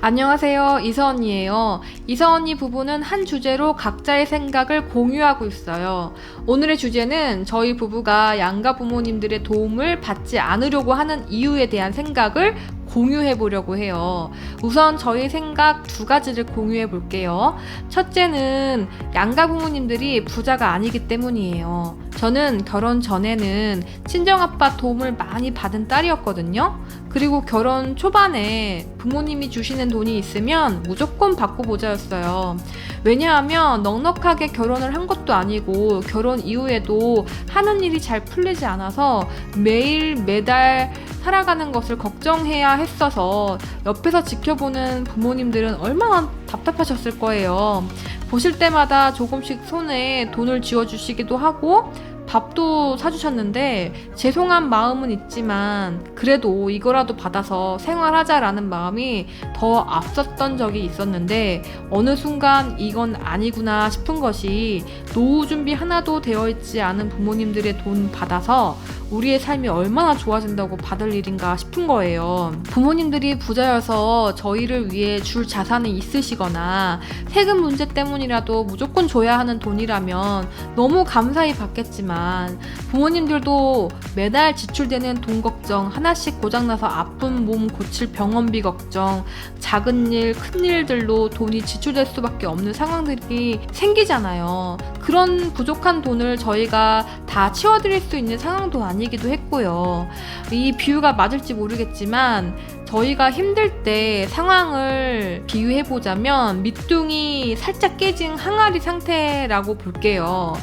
안녕하세요. 이서언니예요. 이서언니 부부는 한 주제로 각자의 생각을 공유하고 있어요. 오늘의 주제는 저희 부부가 양가 부모님들의 도움을 받지 않으려고 하는 이유에 대한 생각을 공유해 보려고 해요. 우선 저희 생각 두 가지를 공유해 볼게요. 첫째는 양가 부모님들이 부자가 아니기 때문이에요. 저는 결혼 전에는 친정아빠 도움을 많이 받은 딸이었거든요. 그리고 결혼 초반에 부모님이 주시는 돈이 있으면 무조건 받고 보자였어요. 왜냐하면 넉넉하게 결혼을 한 것도 아니고 결혼 이후에도 하는 일이 잘 풀리지 않아서 매일 매달 살아가는 것을 걱정해야 했어서 옆에서 지켜보는 부모님들은 얼마나 답답하셨을 거예요. 보실 때마다 조금씩 손에 돈을 쥐어주시기도 하고 밥도 사주셨는데 죄송한 마음은 있지만 그래도 이거라도 받아서 생활하자라는 마음이 더 앞섰던 적이 있었는데 어느 순간 이건 아니구나 싶은 것이 노후 준비 하나도 되어 있지 않은 부모님들의 돈 받아서 우리의 삶이 얼마나 좋아진다고 받을 일인가 싶은 거예요. 부모님들이 부자여서 저희를 위해 줄 자산이 있으시거나 세금 문제 때문이라도 무조건 줘야 하는 돈이라면 너무 감사히 받겠지만 부모님들도 매달 지출되는 돈 걱정, 하나씩 고장나서 아픈 몸 고칠 병원비 걱정, 작은 일, 큰 일들로 돈이 지출될 수밖에 없는 상황들이 생기잖아요. 그런 부족한 돈을 저희가 다 치워드릴 수 있는 상황도 아니기도 했고요. 이 비유가 맞을지 모르겠지만 저희가 힘들 때 상황을 비유해보자면 밑둥이 살짝 깨진 항아리 상태라고 볼게요.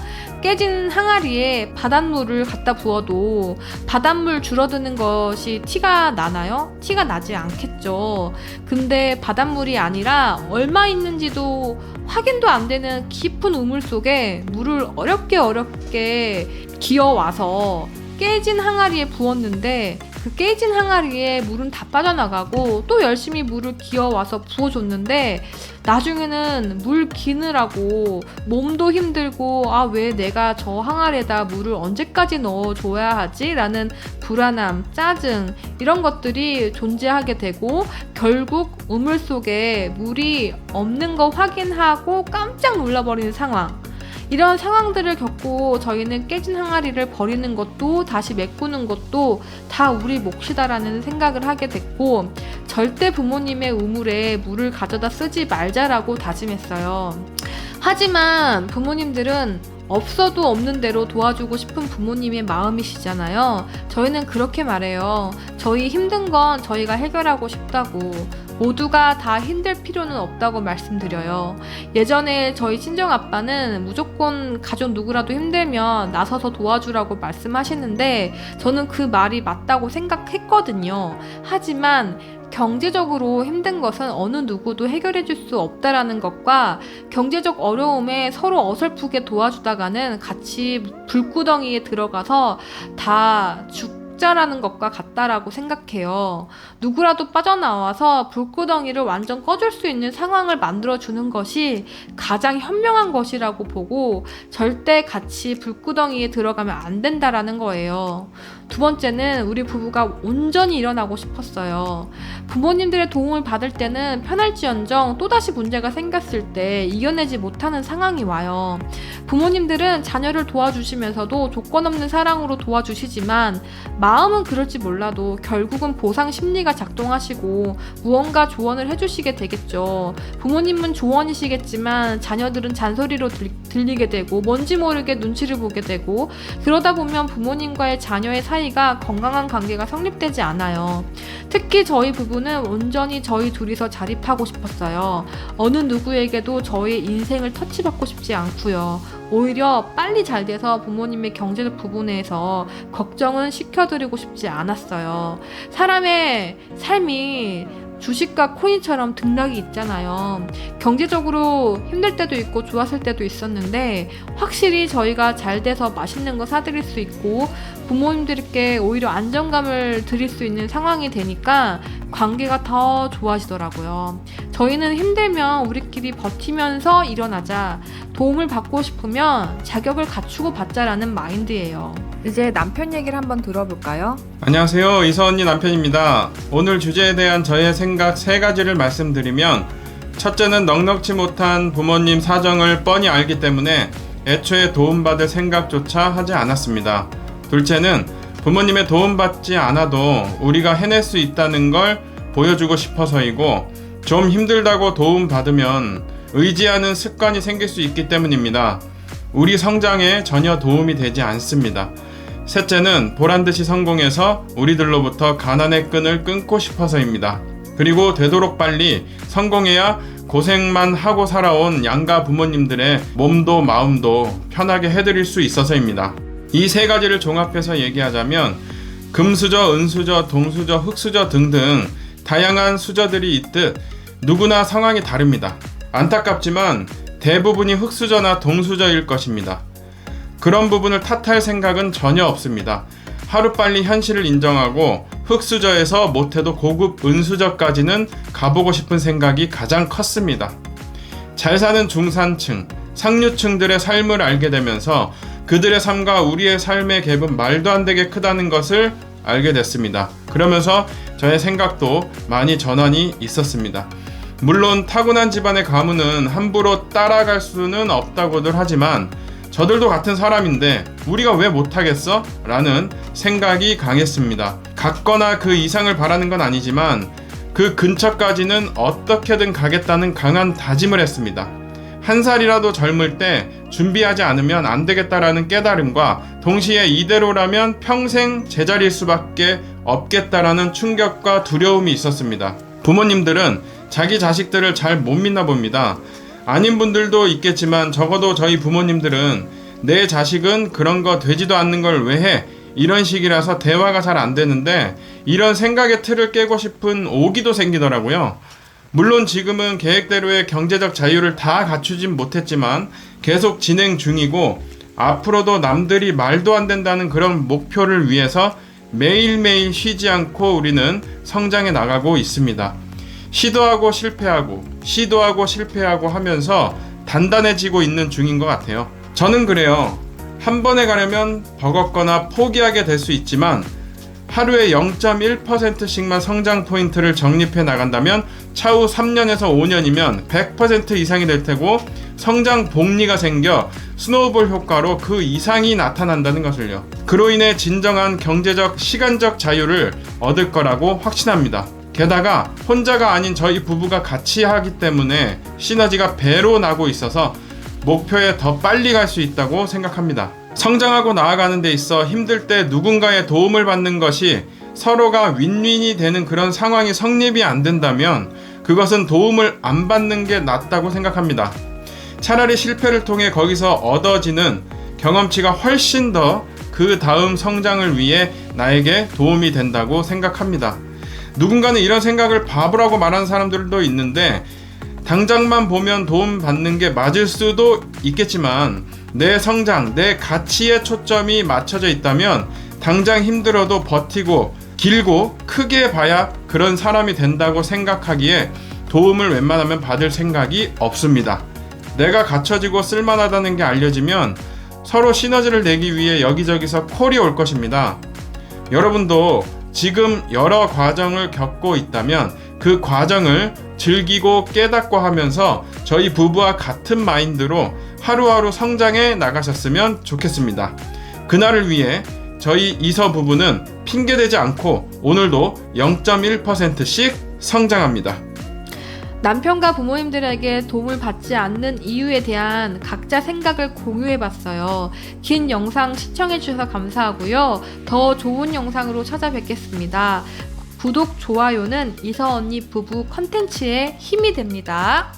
깨진 항아리에 바닷물을 갖다 부어도 바닷물 줄어드는 것이 티가 나나요? 티가 나지 않겠죠. 근데 바닷물이 아니라 얼마 있는지도 확인도 안 되는 깊은 우물 속에 물을 어렵게 기어와서 깨진 항아리에 부었는데 그 깨진 항아리에 물은 다 빠져나가고 또 열심히 물을 기어와서 부어줬는데 나중에는 물 기느라고 몸도 힘들고 왜 내가 저 항아리에다 물을 언제까지 넣어줘야 하지? 라는 불안함, 짜증 이런 것들이 존재하게 되고 결국 우물 속에 물이 없는 거 확인하고 깜짝 놀라버리는 상황. 이런 상황들을 겪고 저희는 깨진 항아리를 버리는 것도 다시 메꾸는 것도 다 우리 몫이다라는 생각을 하게 됐고 절대 부모님의 우물에 물을 가져다 쓰지 말자라고 다짐했어요. 하지만 부모님들은 없어도 없는 대로 도와주고 싶은 부모님의 마음이시잖아요. 저희는 그렇게 말해요. 저희 힘든 건 저희가 해결하고 싶다고. 모두가 다 힘들 필요는 없다고 말씀드려요. 예전에 저희 친정아빠는 무조건 가족 누구라도 힘들면 나서서 도와주라고 말씀하시는데 저는 그 말이 맞다고 생각했거든요. 하지만 경제적으로 힘든 것은 어느 누구도 해결해 줄 수 없다라는 것과 경제적 어려움에 서로 어설프게 도와주다가는 같이 불구덩이에 들어가서 다 죽자라는 것과 같다라고 생각해요. 누구라도 빠져나와서 불구덩이를 완전 꺼줄 수 있는 상황을 만들어주는 것이 가장 현명한 것이라고 보고 절대 같이 불구덩이에 들어가면 안 된다라는 거예요. 두 번째는 우리 부부가 온전히 일어나고 싶었어요. 부모님들의 도움을 받을 때는 편할지언정 또다시 문제가 생겼을 때 이겨내지 못하는 상황이 와요. 부모님들은 자녀를 도와주시면서도 조건 없는 사랑으로 도와주시지만 마음은 그럴지 몰라도 결국은 보상 심리가 작동하시고 무언가 조언을 해주시게 되겠죠. 부모님은 조언이시겠지만 자녀들은 잔소리로 들리게 되고 뭔지 모르게 눈치를 보게 되고 그러다 보면 부모님과의 자녀의 사이가 건강한 관계가 성립되지 않아요. 특히 저희 부부는 온전히 저희 둘이서 자립하고 싶었어요. 어느 누구에게도 저의 인생을 터치받고 싶지 않고요. 오히려 빨리 잘 돼서 부모님의 경제적 부분에서 걱정은 시켜드리고 싶지 않았어요. 사람의 삶이 주식과 코인처럼 등락이 있잖아요. 경제적으로 힘들 때도 있고 좋았을 때도 있었는데 확실히 저희가 잘 돼서 맛있는 거 사드릴 수 있고 부모님들께 오히려 안정감을 드릴 수 있는 상황이 되니까 관계가 더 좋아지더라고요. 저희는 힘들면 우리끼리 버티면서 일어나자, 도움을 받고 싶으면 자격을 갖추고 받자라는 마인드예요. 이제 남편 얘기를 한번 들어볼까요? 안녕하세요. 이서 언니 남편입니다. 오늘 주제에 대한 저의 생각 3가지를 말씀드리면, 첫째는 넉넉지 못한 부모님 사정을 뻔히 알기 때문에 애초에 도움받을 생각조차 하지 않았습니다. 둘째는 부모님의 도움받지 않아도 우리가 해낼 수 있다는 걸 보여주고 싶어서이고, 좀 힘들다고 도움받으면 의지하는 습관이 생길 수 있기 때문입니다. 우리 성장에 전혀 도움이 되지 않습니다. 셋째는 보란듯이 성공해서 우리들로부터 가난의 끈을 끊고 싶어서입니다. 그리고 되도록 빨리 성공해야 고생만 하고 살아온 양가 부모님들의 몸도 마음도 편하게 해드릴 수 있어서입니다. 이 3가지를 종합해서 얘기하자면 금수저, 은수저, 동수저, 흙수저 등등 다양한 수저들이 있듯 누구나 상황이 다릅니다. 안타깝지만 대부분이 흙수저나 동수저일 것입니다. 그런 부분을 탓할 생각은 전혀 없습니다. 하루빨리 현실을 인정하고 흙수저에서 못해도 고급 은수저까지는 가보고 싶은 생각이 가장 컸습니다. 잘 사는 중산층, 상류층들의 삶을 알게 되면서 그들의 삶과 우리의 삶의 갭은 말도 안 되게 크다는 것을 알게 됐습니다. 그러면서 저의 생각도 많이 전환이 있었습니다. 물론 타고난 집안의 가문은 함부로 따라갈 수는 없다고들 하지만 저들도 같은 사람인데 우리가 왜 못하겠어? 라는 생각이 강했습니다. 갖거나 그 이상을 바라는 건 아니지만 그 근처까지는 어떻게든 가겠다는 강한 다짐을 했습니다. 한 살이라도 젊을 때 준비하지 않으면 안 되겠다라는 깨달음과 동시에 이대로라면 평생 제자리일 수밖에 없겠다라는 충격과 두려움이 있었습니다. 부모님들은 자기 자식들을 잘 못 믿나 봅니다. 아닌 분들도 있겠지만 적어도 저희 부모님들은 내 자식은 그런 거 되지도 않는 걸 왜 해? 이런 식이라서 대화가 잘 안 되는데 이런 생각의 틀을 깨고 싶은 오기도 생기더라고요. 물론 지금은 계획대로의 경제적 자유를 다 갖추진 못했지만 계속 진행 중이고 앞으로도 남들이 말도 안 된다는 그런 목표를 위해서 매일매일 쉬지 않고 우리는 성장해 나가고 있습니다. 시도하고 실패하고 하면서 단단해지고 있는 중인 것 같아요. 저는 그래요. 한 번에 가려면 버겁거나 포기하게 될 수 있지만 하루에 0.1%씩만 성장 포인트를 적립해 나간다면 차후 3년에서 5년이면 100% 이상이 될 테고 성장 복리가 생겨 스노우볼 효과로 그 이상이 나타난다는 것을요. 그로 인해 진정한 경제적, 시간적 자유를 얻을 거라고 확신합니다. 게다가 혼자가 아닌 저희 부부가 같이 하기 때문에 시너지가 배로 나고 있어서 목표에 더 빨리 갈 수 있다고 생각합니다. 성장하고 나아가는 데 있어 힘들 때 누군가의 도움을 받는 것이 서로가 윈윈이 되는 그런 상황이 성립이 안 된다면 그것은 도움을 안 받는 게 낫다고 생각합니다. 차라리 실패를 통해 거기서 얻어지는 경험치가 훨씬 더 그 다음 성장을 위해 나에게 도움이 된다고 생각합니다. 누군가는 이런 생각을 바보라고 말하는 사람들도 있는데 당장만 보면 도움받는 게 맞을 수도 있겠지만 내 성장, 내 가치에 초점이 맞춰져 있다면 당장 힘들어도 버티고 길고 크게 봐야 그런 사람이 된다고 생각하기에 도움을 웬만하면 받을 생각이 없습니다. 내가 갖춰지고 쓸만하다는 게 알려지면 서로 시너지를 내기 위해 여기저기서 콜이 올 것입니다. 여러분도 지금 여러 과정을 겪고 있다면 그 과정을 즐기고 깨닫고 하면서 저희 부부와 같은 마인드로 하루하루 성장해 나가셨으면 좋겠습니다. 그날을 위해 저희 이서 부부는 핑계대지 않고 오늘도 0.1%씩 성장합니다. 남편과 부모님들에게 도움을 받지 않는 이유에 대한 각자 생각을 공유해봤어요. 긴 영상 시청해주셔서 감사하고요. 더 좋은 영상으로 찾아뵙겠습니다. 구독, 좋아요는 이서 언니 부부 컨텐츠에 힘이 됩니다.